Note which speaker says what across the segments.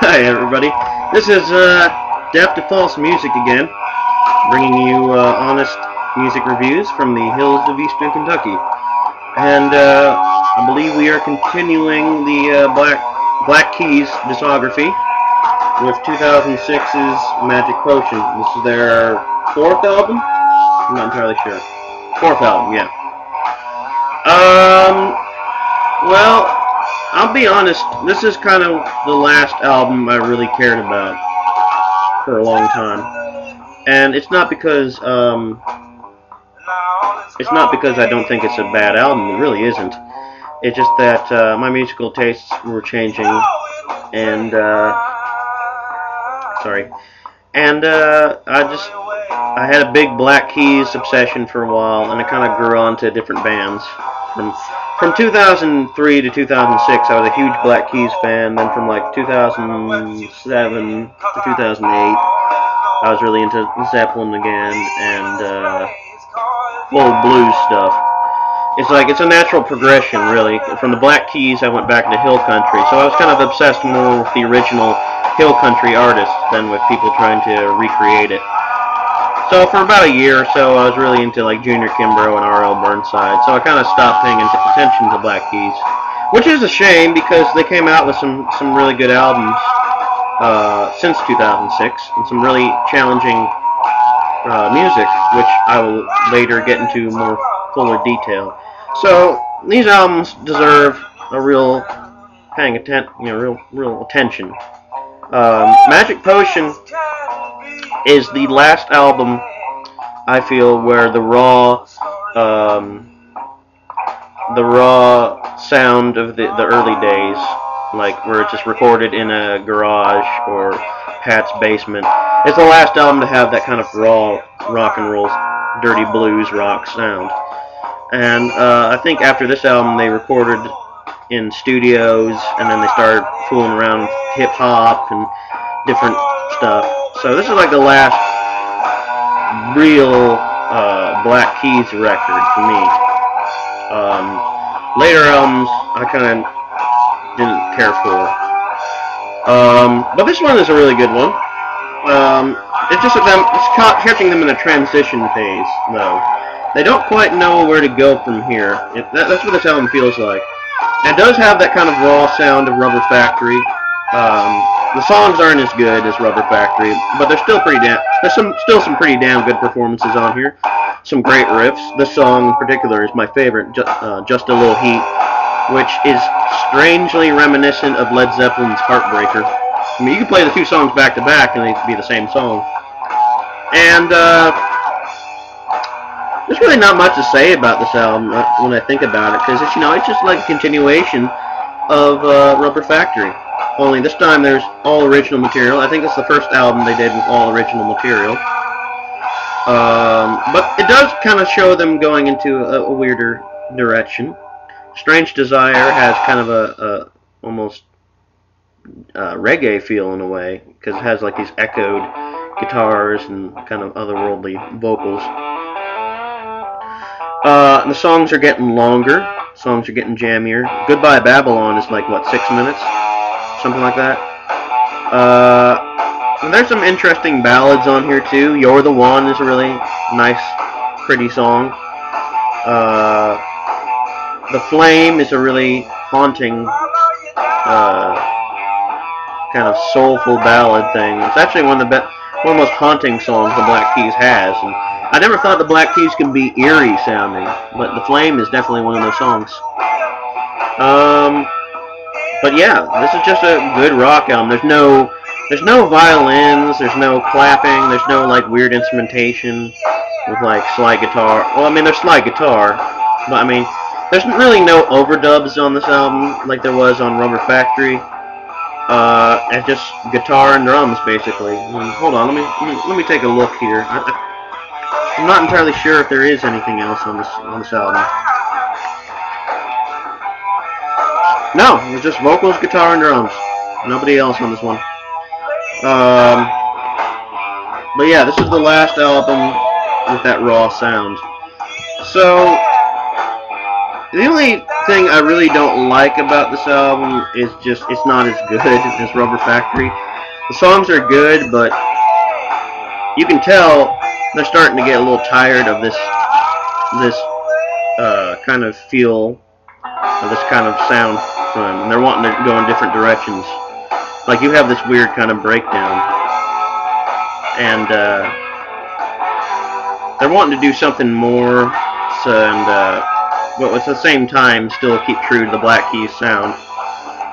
Speaker 1: Hi everybody, this is Deaf to False Music again, bringing you honest music reviews from the hills of eastern Kentucky. And I believe we are continuing the Black Keys discography with 2006's Magic Potion. This is their fourth album? I'm not entirely sure. Fourth album, yeah. Well, I'll be honest, this is kind of the last album I really cared about for a long time. And it's not because I don't think it's a bad album. It really isn't. It's just that my musical tastes were changing, and I had a big Black Keys obsession for a while, and I kind of grew on to different bands. From 2003 to 2006, I was a huge Black Keys fan. Then from like 2007 to 2008, I was really into Zeppelin again and old blues stuff. It's a natural progression, really. From the Black Keys, I went back into Hill Country, so I was kind of obsessed more with the original Hill Country artists than with people trying to recreate it. So for about a year or so, I was really into like Junior Kimbrough and R.L. Burnside, so I kind of stopped paying attention to Black Keys, which is a shame because they came out with some really good albums since 2006, and some really challenging music, which I will later get into more fuller detail. So these albums deserve a real real attention. Magic Potion is the last album, I feel, where the raw sound of the early days, like where it's just recorded in a garage or Pat's basement, is the last album to have that kind of raw rock and roll, dirty blues rock sound. And I think after this album they recorded in studios, and then they started fooling around with hip-hop and different stuff. So this is like the last real Black Keys record for me. Later albums I kind of didn't care for. But this one is a really good one. It's just it's catching them in a transition phase, though. They don't quite know where to go from here. That's what this album feels like. It does have that kind of raw sound of Rubber Factory. The songs aren't as good as Rubber Factory, but they're still still some pretty damn good performances on here. Some great riffs. This song in particular is my favorite, Just a Little Heat, which is strangely reminiscent of Led Zeppelin's Heartbreaker. I mean, you can play the two songs back to back and they could be the same song. And there's really not much to say about this album when I think about it, because it's just like a continuation of Rubber Factory. Only this time there's all original material. I think it's the first album they did with all original material. But it does kind of show them going into a weirder direction. Strange Desire has kind of a almost reggae feel in a way, because it has like these echoed guitars and kind of otherworldly vocals. The songs are getting longer. Songs are getting jammier. Goodbye Babylon is like, what, 6 minutes? Something like that. And there's some interesting ballads on here too. You're the One is a really nice, pretty song. The Flame is a really haunting, kind of soulful ballad thing. It's actually one of the most haunting songs the Black Keys has. And I never thought the Black Keys could be eerie sounding, but The Flame is definitely one of those songs. But yeah, this is just a good rock album. There's no violins, there's no clapping, there's no like weird instrumentation with like slide guitar. Well, I mean, there's slide guitar, but I mean, there's really no overdubs on this album like there was on Rubber Factory. It's just guitar and drums basically. Hold on, let me take a look here. I'm not entirely sure if there is anything else on this album. No, it's just vocals, guitar, and drums. Nobody else on this one. But yeah, this is the last album with that raw sound. So The only thing I really don't like about this album is just it's not as good as Rubber Factory. The songs are good, but you can tell they're starting to get a little tired of this kind of feel, of this kind of sound from them, and they're wanting to go in different directions. Like you have this weird kind of breakdown, and they're wanting to do something more, but at the same time still keep true to the Black Keys sound.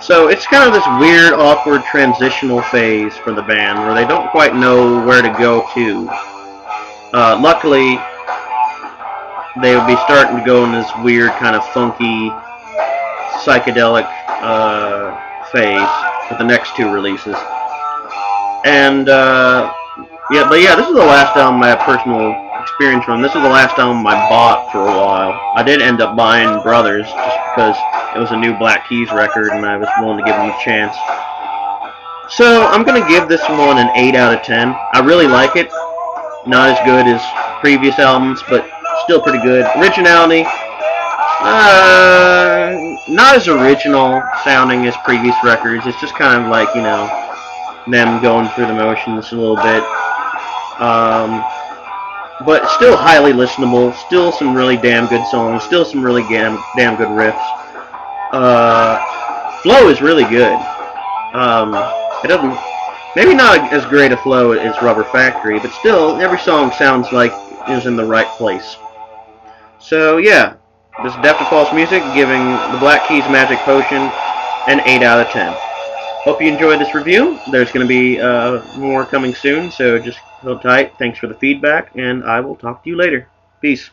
Speaker 1: So it's kind of this weird, awkward transitional phase for the band where they don't quite know where to go to. Luckily, they would be starting to go in this weird kind of funky, psychedelic phase with the next two releases. And yeah, this is the last album I have personal experience from. This is the last album I bought for a while. I did end up buying Brothers just because it was a new Black Keys record and I was willing to give them a chance. So I'm going to give this one an 8 out of 10. I really like it. Not as good as previous albums, but still pretty good. Originality, not as original sounding as previous records. It's just kind of like, you know, them going through the motions a little bit. But still highly listenable. Still some really damn good songs. Still some really damn good riffs. Flow is really good. It doesn't, maybe not as great a flow as Rubber Factory, but still every song sounds like it's in the right place. So yeah, this is Deaf to False Music giving the Black Keys Magic Potion an 8 out of 10. Hope you enjoyed this review. There's going to be more coming soon, so just hold tight. Thanks for the feedback, and I will talk to you later. Peace.